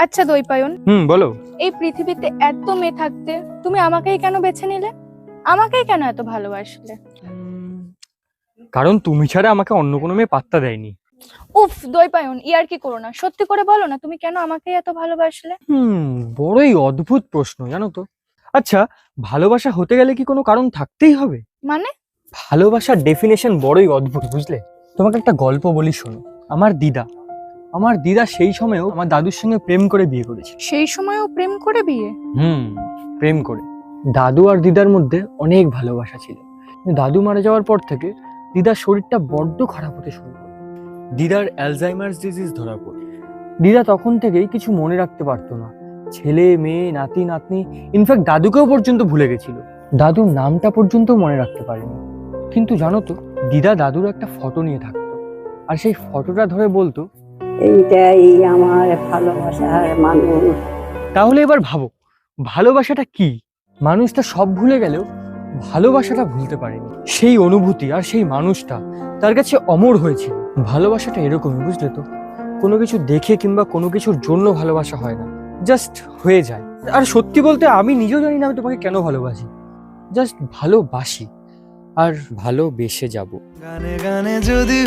আচ্ছা দৈপায়ন, বলো। এই পৃথিবীতে এত মেয়ে থাকতে তুমি আমাকেই কেন বেছে নিলে? আমাকেই কেন এত ভালোবাসলে? কারণ তুমি ছাড়া আমাকে অন্য কোনো মেয়ে পাত্তা দেয়নি। উফ দৈপায়ন, ইয়ার কি করো না, সত্যি করে বলো না তুমি কেন আমাকেই এত ভালোবাসলে? বড়ই অদ্ভুত প্রশ্ন, জানো তো। আচ্ছা, ভালোবাসা হতে গেলে কি কোনো কারণ থাকতেই হবে? মানে? ভালোবাসার ডেফিনেশন বড়ই অদ্ভুত, বুঝলে। তোমাকে একটা গল্প বলি, শোনো। আমার দিদা সেই সময়েও আমার দাদুর সঙ্গে প্রেম করে বিয়ে করেছে। সেই সময়ও প্রেম করে বিয়ে? প্রেম করে। দাদু আর দিদার মধ্যে অনেক ভালোবাসা ছিল, কিন্তু দাদু মারা যাওয়ার পর থেকে দিদার শরীরটা বড্ড খারাপ হতে শুরু করে। দিদার অ্যালজাইমার্স ডিজিজ ধরা পড়ে। দিদা তখন থেকেই কিছু মনে রাখতে পারতো না, ছেলে মেয়ে নাতি নাতনি, ইনফ্যাক্ট দাদুকেও পর্যন্ত ভুলে গেছিল। দাদুর নামটা পর্যন্ত মনে রাখতে পারেনি। কিন্তু জানো তো, দিদা দাদুর একটা ফটো নিয়ে থাকতো, আর সেই ফটোটা ধরে বলতো, এইটাই আমার ভালোবাসার মানুষ। তাহলে এবার ভাবো, ভালোবাসাটা কি? মানুষটা সব ভুলে গেলেও ভালোবাসাটা ভুলতে পারেনি। সেই অনুভূতি আর সেই মানুষটা তার কাছে অমর হয়েছিল। ভালোবাসাটা এরকমই, বুঝলে তো। কোনো কিছু দেখে কিংবা কোনো কিছুর জন্য ভালোবাসা হয় না, জাস্ট হয়ে যায়। আর সত্যি বলতে আমি নিজেও জানি না আমি তোমাকে কেন ভালোবাসি, জাস্ট ভালোবাসি আর ভালোবেসে যাব। গানে গানে যদি